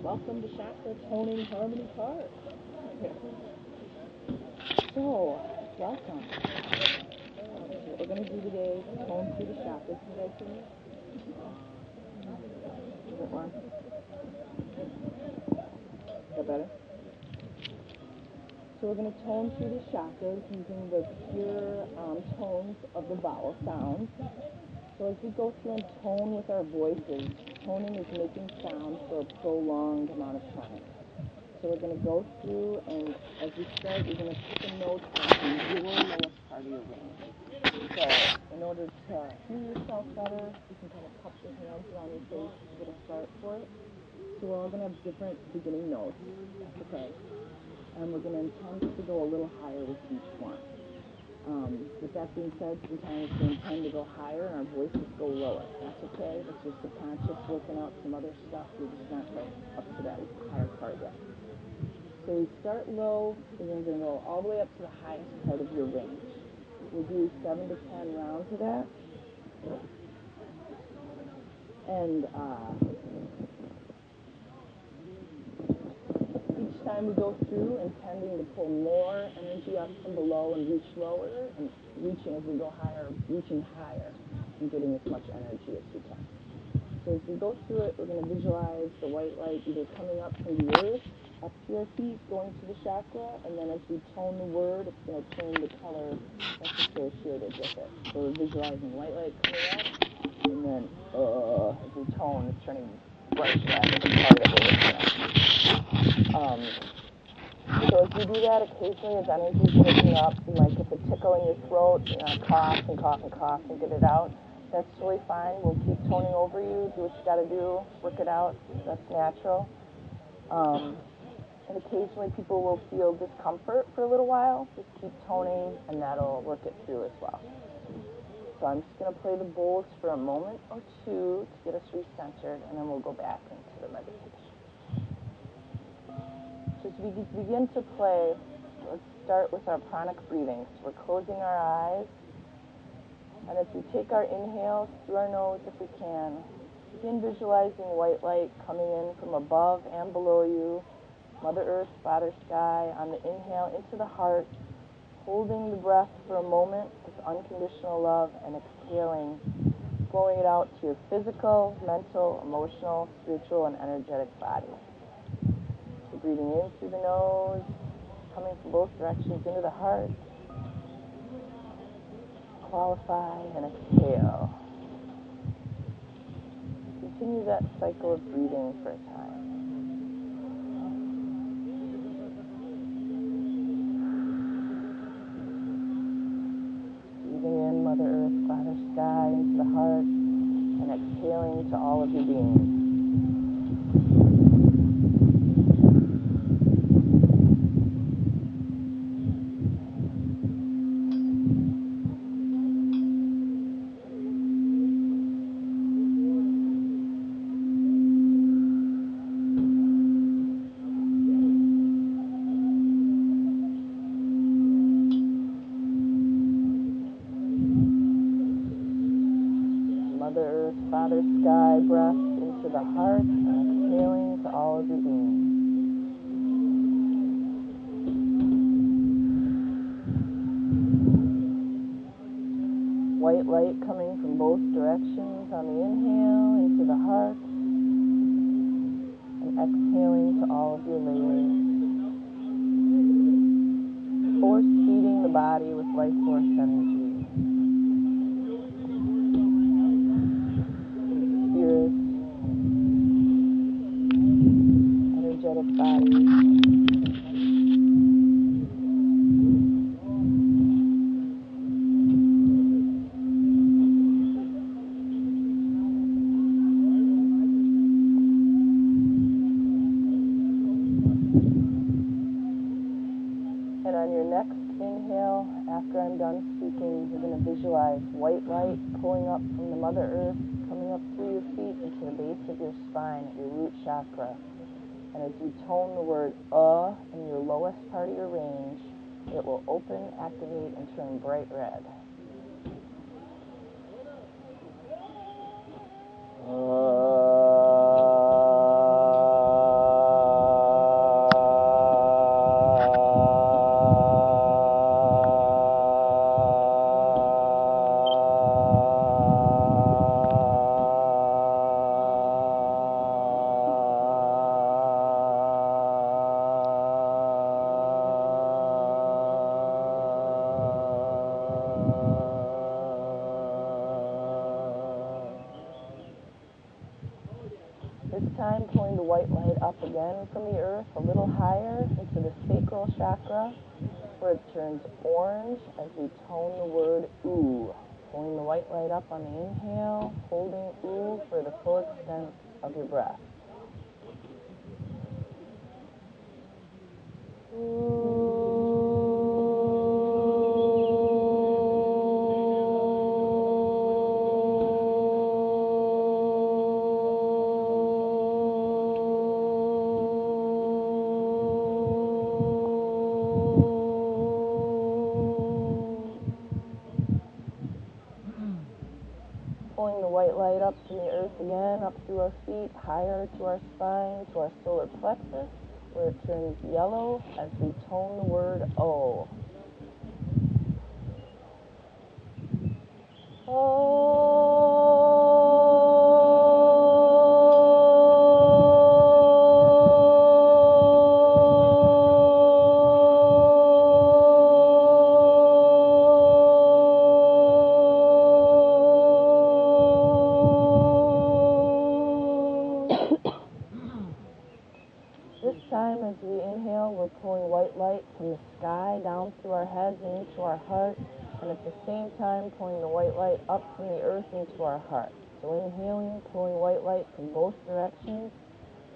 Welcome to Chakra Toning Harmony Park. So, welcome. What we're going to do today is tone through the chakras. Can you guys see me? A bit more. Is that better? So we're going to tone through the chakras using the pure tones of the vowel sounds. So as we go through and tone with our voices, toning is making sound for a prolonged amount of time. So we're going to go through, and as we start, you're going to pick a note from the lowest part of your range. So in order to hear yourself better, you can kind of cup your hands around your face to get a start for it. So we're all going to have different beginning notes. That's okay. And we're going to intend to go a little higher with each one. With that being said, sometimes we intend to go higher and our voices go lower. That's okay. That's your subconscious working out some other stuff. You're just not quite up to that higher part yet. So we start low, and then we're going to go all the way up to the highest part of your range. We'll do 7 to 10 rounds of that. And each time we go through, intending to pull more energy up from below and reach lower, and reaching as we go higher, reaching higher, and getting as much energy as we can. So as we go through it, we're going to visualize the white light either coming up from the earth, up to your feet, going to the chakra, and then as we tone the word, it's going to turn the color that's associated with it. So we're visualizing white light coming up, and then as we tone, it's turning bright red, the color that we're looking at. So as we do that, occasionally as energy is picking up, you might get the tickle in your throat, you know, cough and cough and cough and get it out. That's totally fine. We'll keep toning over you, do what you got to do, work it out. That's natural. And occasionally people will feel discomfort for a little while. Just keep toning, and that'll work it through as well. So I'm just going to play the bowls for a moment or two to get us recentered, and then we'll go back into the meditation. So as we begin to play, let's start with our pranic breathing. So we're closing our eyes, and as we take our inhales through our nose if we can, begin visualizing white light coming in from above and below you, Mother Earth, Father Sky, on the inhale into the heart, holding the breath for a moment with unconditional love, and exhaling, flowing it out to your physical, mental, emotional, spiritual, and energetic body. So breathing in through the nose, coming from both directions into the heart, qualify, and exhale. Continue that cycle of breathing for a time. Breathing in Mother Earth, Father Sky, into the heart, and exhaling to all of your being. Father Sky breath into the heart and exhaling to all of your being. White light coming from both directions on the inhale into the heart and exhaling to all of your layers. Force feeding the body with life force energy. Spirit, energetic body. And on your next inhale, after I'm done speaking, you're going to visualize white light pulling up from the Mother Earth, coming up through your feet into the base of your spine at your root chakra. And as you tone the word in your lowest part of your range, it will open, activate, and turn bright red. This time, pulling the white light up again from the earth, a little higher into the sacral chakra, where it turns orange as we tone the word ooh. Pulling the white light up on the inhale, holding ooh for the full extent of your breath. Pulling the white light up from the earth again, up through our feet, higher to our spine, to our solar plexus, where it turns yellow as we tone the word O. This time, as we inhale, we're pulling white light from the sky down through our heads and into our heart, and at the same time, pulling the white light up from the earth into our heart. So inhaling, pulling white light from both directions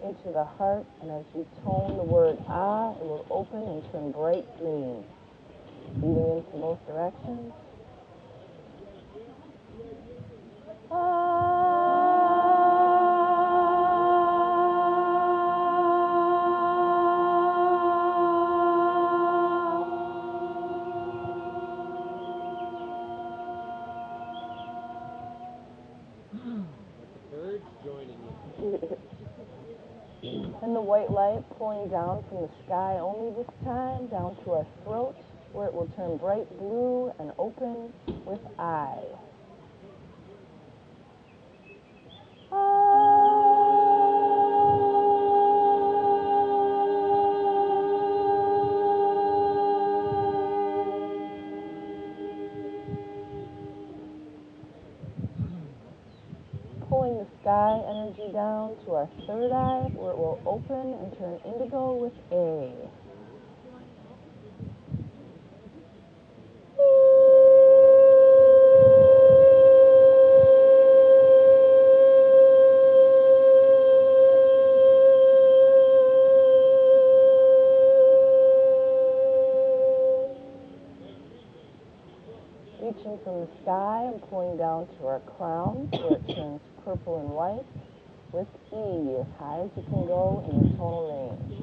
into the heart, and as we tone the word ah, it will open and turn bright green. Breathing in from both directions. And the white light pulling down from the sky only this time, down to our throat, where it will turn bright blue and open with I. Pulling the sky energy down to our third eye, where it will open and turn indigo with A. Reaching from the sky and pulling down to our crown, where it turns purple and white, with E, as high as you can go in your tonal range.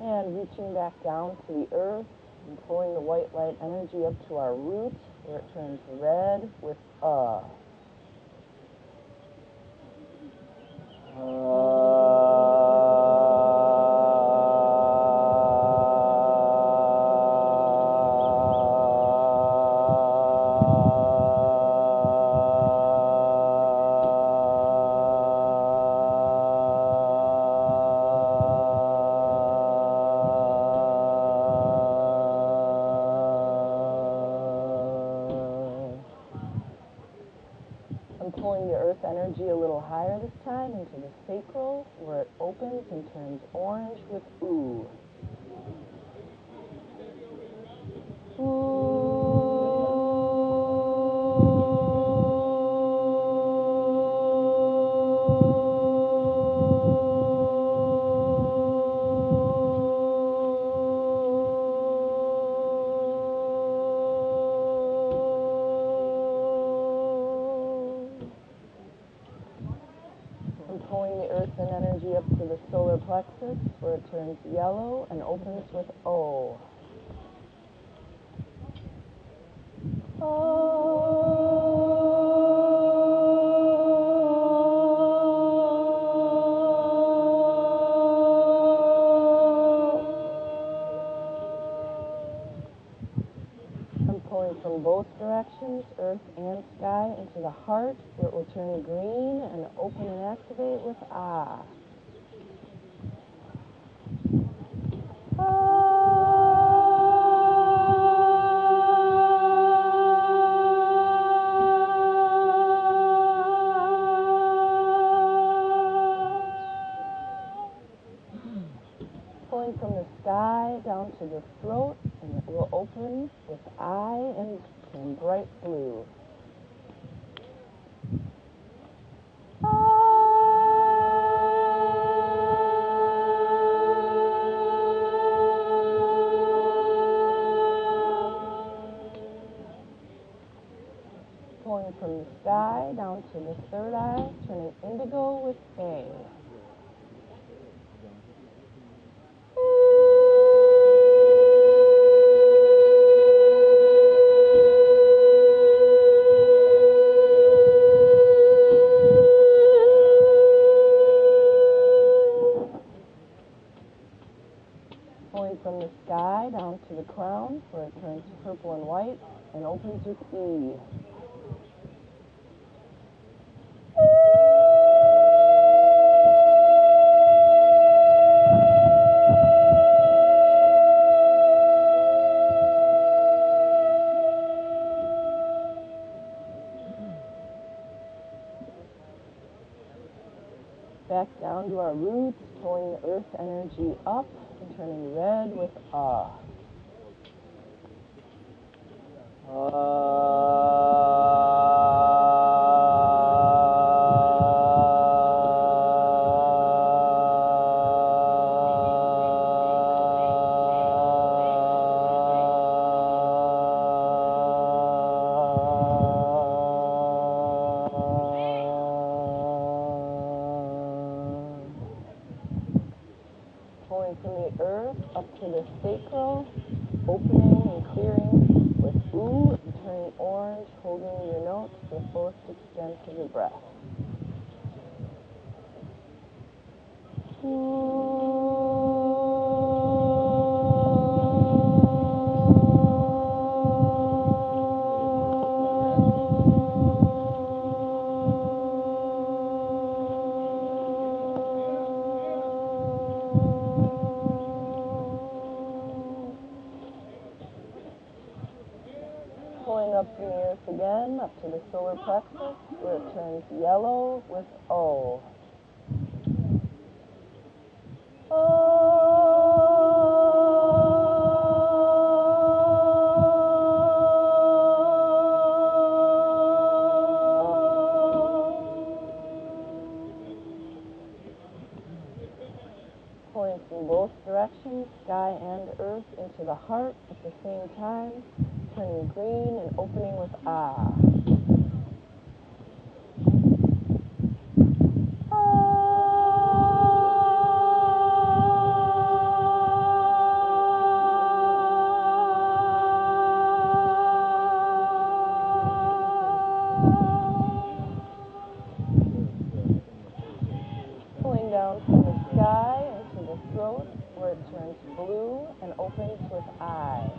And reaching back down to the earth and pulling the white light energy up to our root, where it turns red with I'm pulling the earth energy a little higher this time into the sacral, where it opens and turns orange with ooh. Pulling the earth and energy up to the solar plexus, where it turns yellow and opens with O. I'm pulling from both directions, earth and sky, into the heart, where it will turn green and open and activate with Ah. Pulling from the sky down to the throat, and it will open with I and turn bright blue. Pulling from the sky down to the third eye, turning indigo with A. Pulling from the sky down to the crown, where it turns purple and white and opens with E. Back down to our roots, pulling the earth energy up and turning red with Ah. Pulling from the earth up to the sacral, opening and clearing with ooh and turning orange, holding your notes to the fullest extent of your breath. Pulling up from the earth again, up to the solar plexus, where it turns yellow with O. Pulling from both directions, sky and earth, into the heart at the same time, turning green and opening with Ah. where it turns blue and opens with I.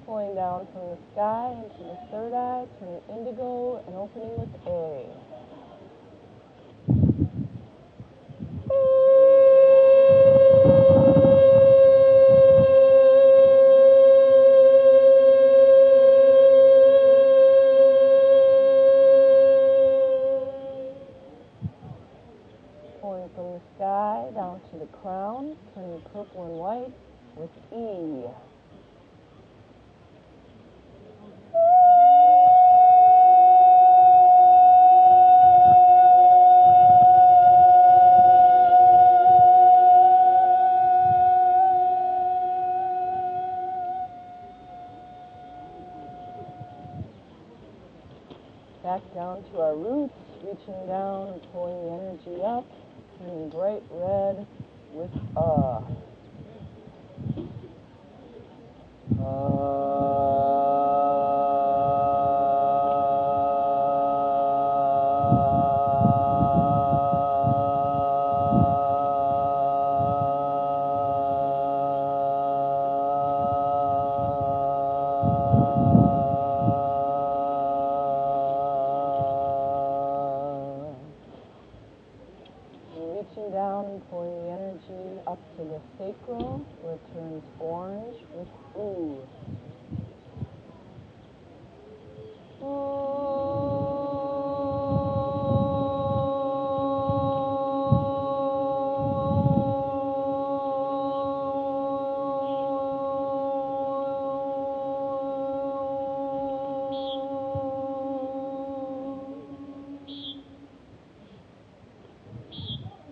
Pulling down from the sky into the third eye, turning indigo and opening with A. Pulling from the sky down to the crown, turning purple and white with E. Back down to our roots, reaching down and pulling the energy up, turning bright red with reaching down and pulling the energy up to the sacral, where it turns orange with ooh.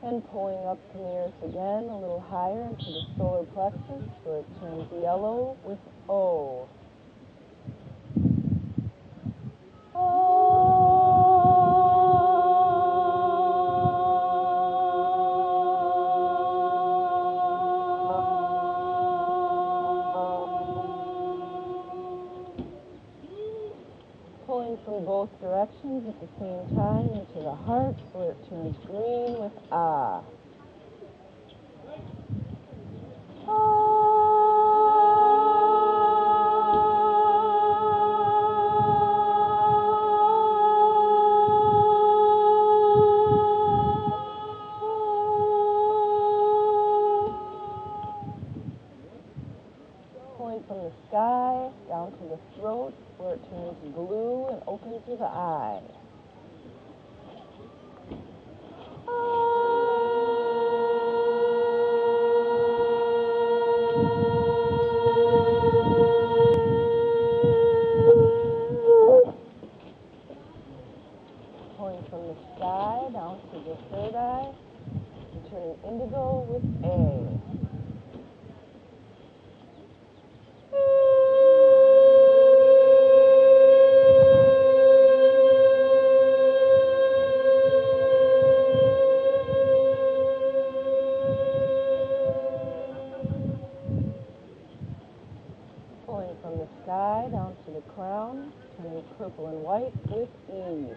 And pulling up from the earth again, a little higher into the solar plexus, where it turns yellow with O. Pulling from both directions at the same time into the heart, where it turns green with Ah. Pulling from the sky down to the throat, where it turns blue and opens with the eye. Pulling from the sky down to the third eye, and turning indigo with A. Pulling from the sky down to the crown, turning purple and white with E.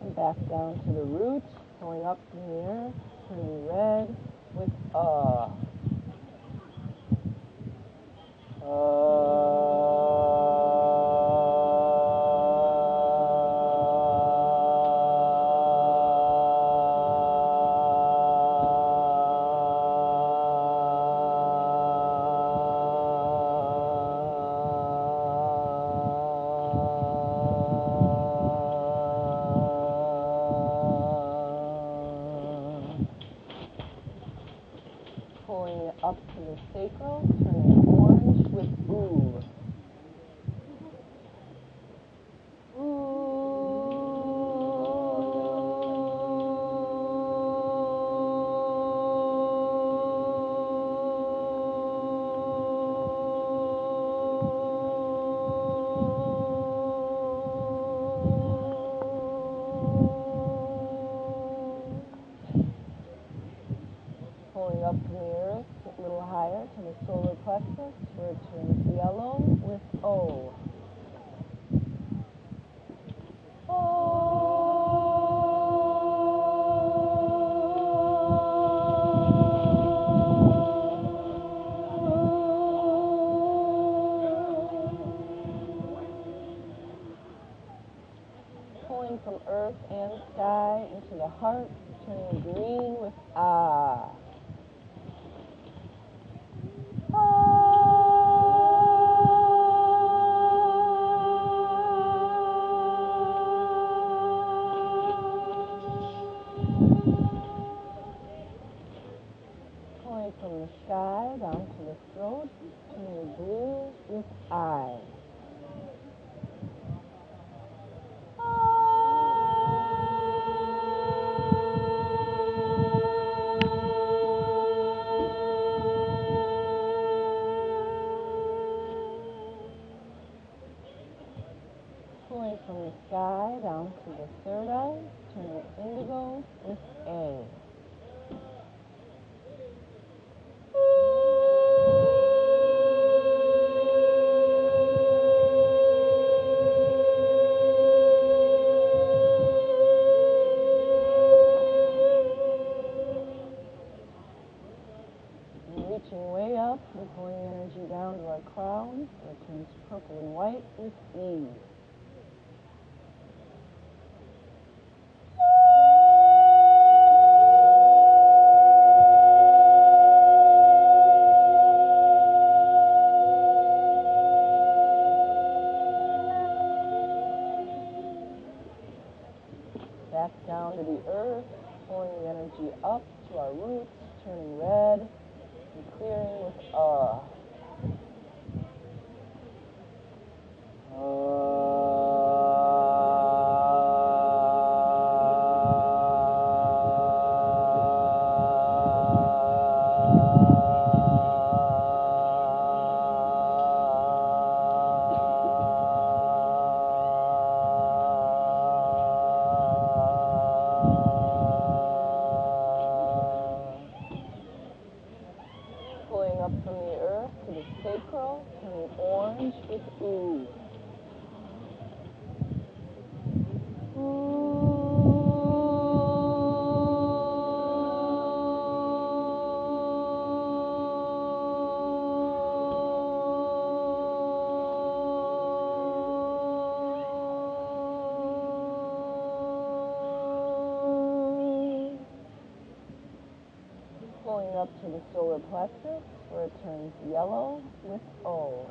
And back down to the roots, pulling up from the earth, turning red with Pulling up to the sacral, turning orange with ooh. Ooh. earth and sky into the heart, turning green with ah. Pulling from the sky down to the throat, turning blue with I. Pulling from the sky down to the third eye, turning indigo with A. And reaching way up, we're pulling the energy down to our crown, where it turns purple and white with E. Back down to the earth, pulling the energy up to our roots, turning red and clearing with Pulling up from the earth to the sacral, turning orange with ooh. Pulling up to the solar plexus, where it turns yellow with O.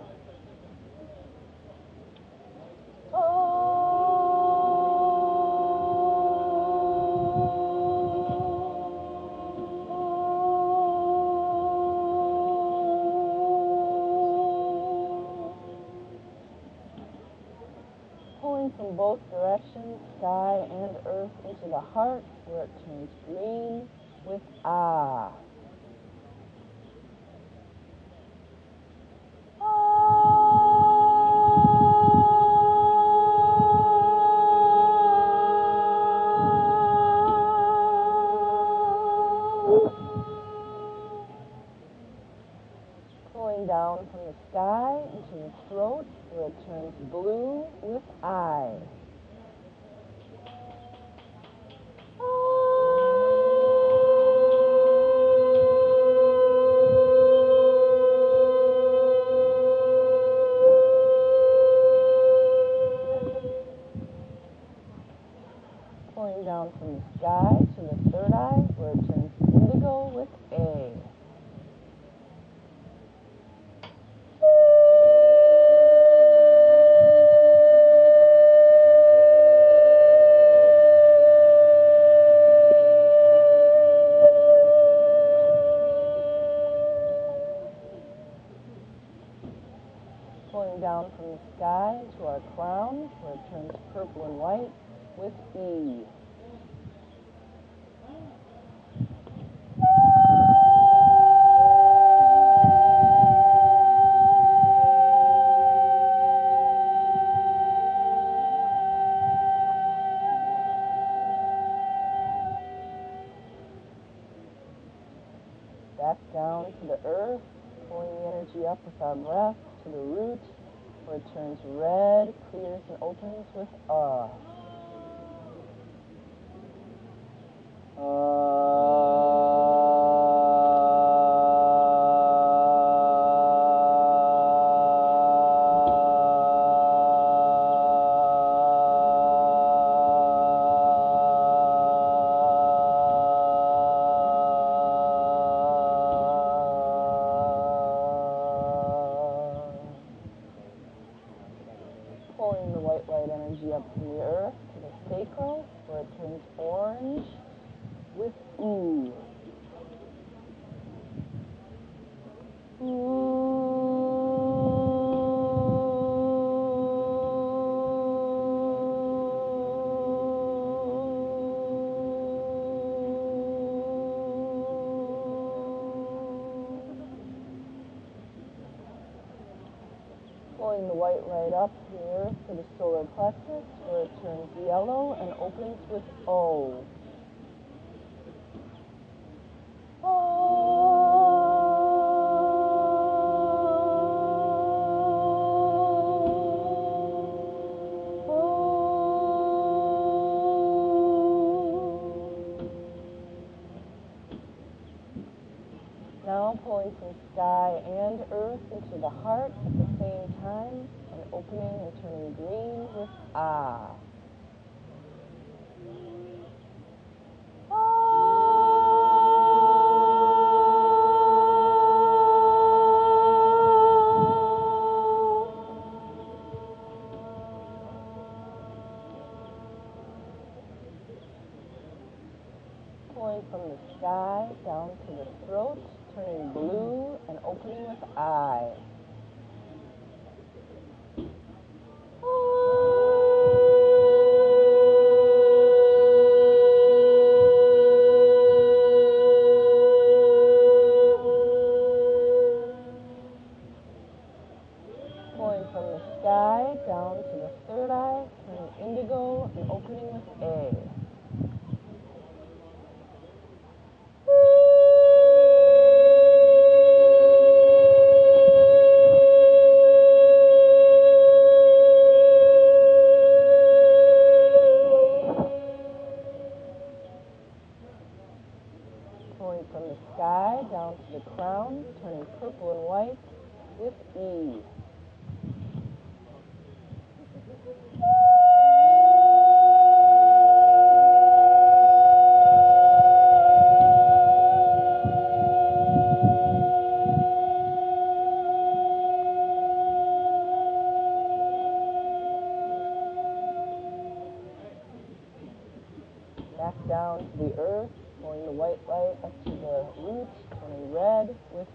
Pulling from both directions, sky and earth, into the heart, where it turns green with ah. Pulling down from the sky into the throat, where it turns blue with I. Pulling down from the sky to the third eye, where it turns indigo with A. Pulling down from the sky to our crown, where it turns purple and white with E. Back down to the earth, pulling the energy up with our breath to the root, where it turns red, clears, and opens with ah. white light up from the earth to the solar plexus, where it turns yellow and opens with O. Now pulling from sky and earth into the heart at the same time, and opening and turning green with Ah. Pulling from the sky down to the throat, turning blue and opening with I. Pulling from the sky down to the third eye, turning indigo and opening with A. Pulling from the sky down to the crown, turning purple and white with E. Back down to the earth, pulling the white light up to the roots, turning red with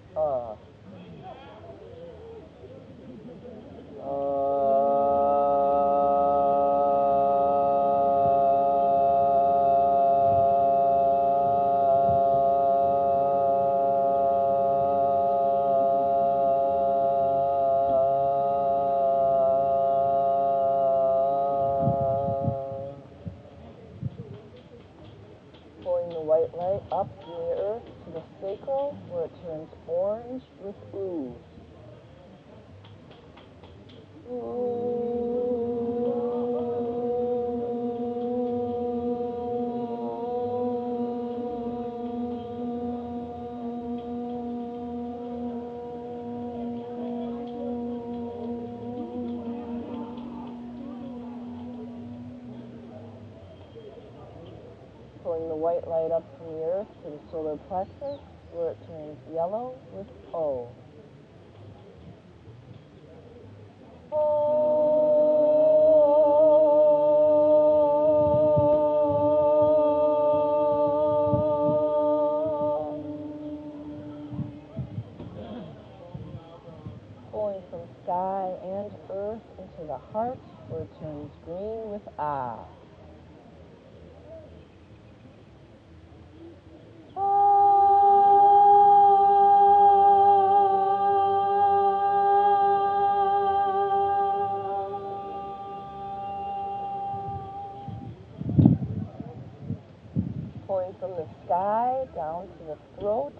Pulling the white light up from the earth to the sacral, where it turns orange with ooh. Pulling the white light up from the earth to the solar plexus, where it turns yellow with O. Pulling from sky and earth into the heart, where it turns green with Ah. Pulling from the sky down to the throat,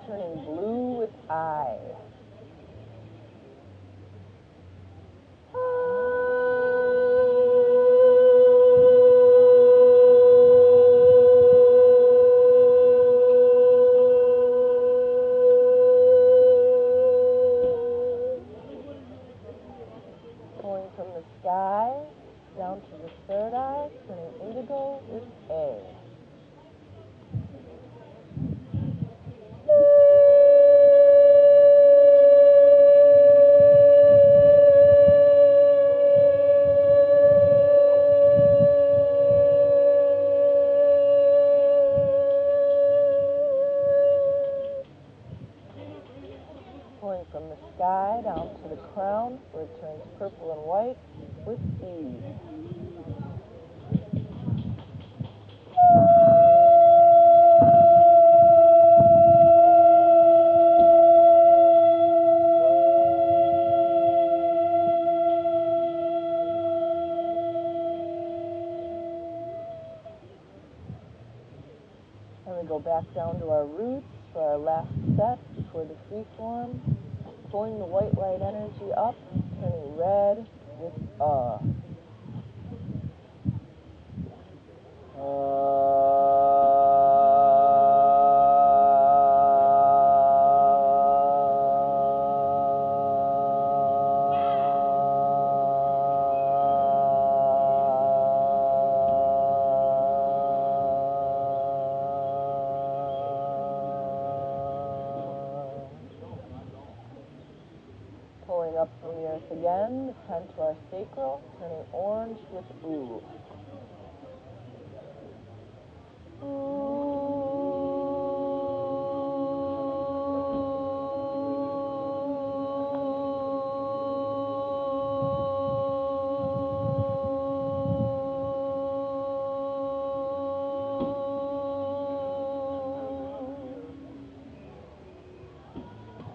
turning blue with I. Pulling from the sky down to the third eye, turning indigo with A. Pulling from the sky down to the crown, where it turns purple and white with E. we go back down to our roots for our last set before the free form. Pulling the white light energy up, turning red with Pulling up from the earth again, the 10 to our sacral, turning orange with ooh.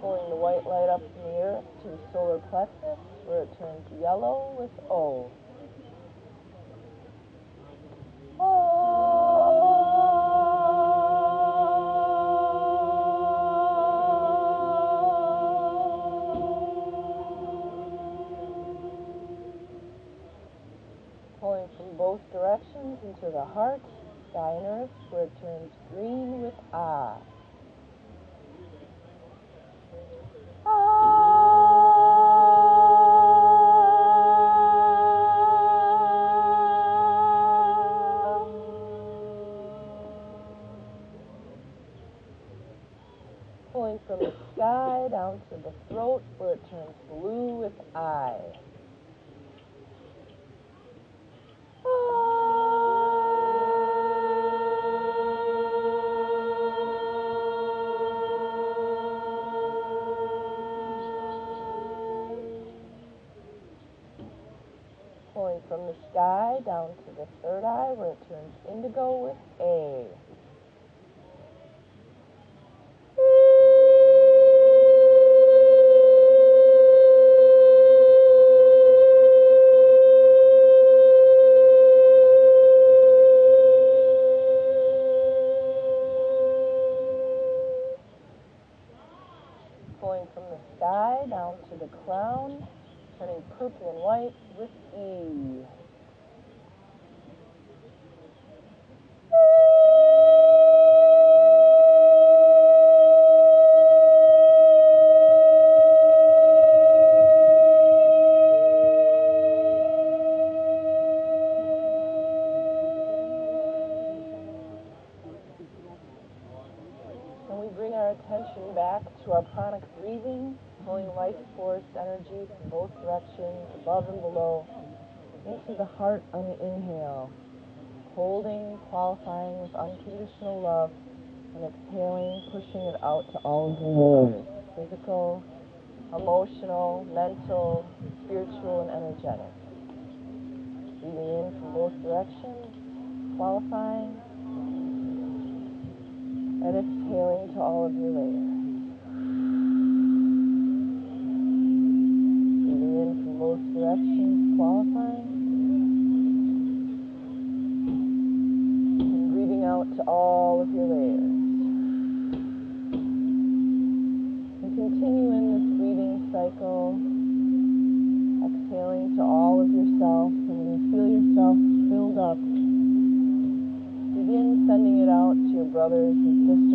Pulling the white light up from the earth to the solar plexus, where it turns yellow with O. Pulling from both directions into the heart, sky and earth, where it turns green with Ah. Pulling from the sky down to the throat, where it turns blue with I. Pulling from the sky down to the third eye, where it turns indigo with A. Pulling from the sky down to the crown, turning purple and white with E. And we bring our attention back to our pranic breathing, pulling life force energy from both directions, above and below, into the heart on the inhale, holding, qualifying with unconditional love, and exhaling, pushing it out to all of the layers, physical, emotional, mental, spiritual, and energetic. Breathing in from both directions, qualifying, and exhaling to all of your layers. Breathing in from both directions, qualifying, and breathing out to all of your layers. And continue in this breathing cycle, exhaling to all of yourself, and when you feel yourself filled up, begin sending it out to your brothers and sisters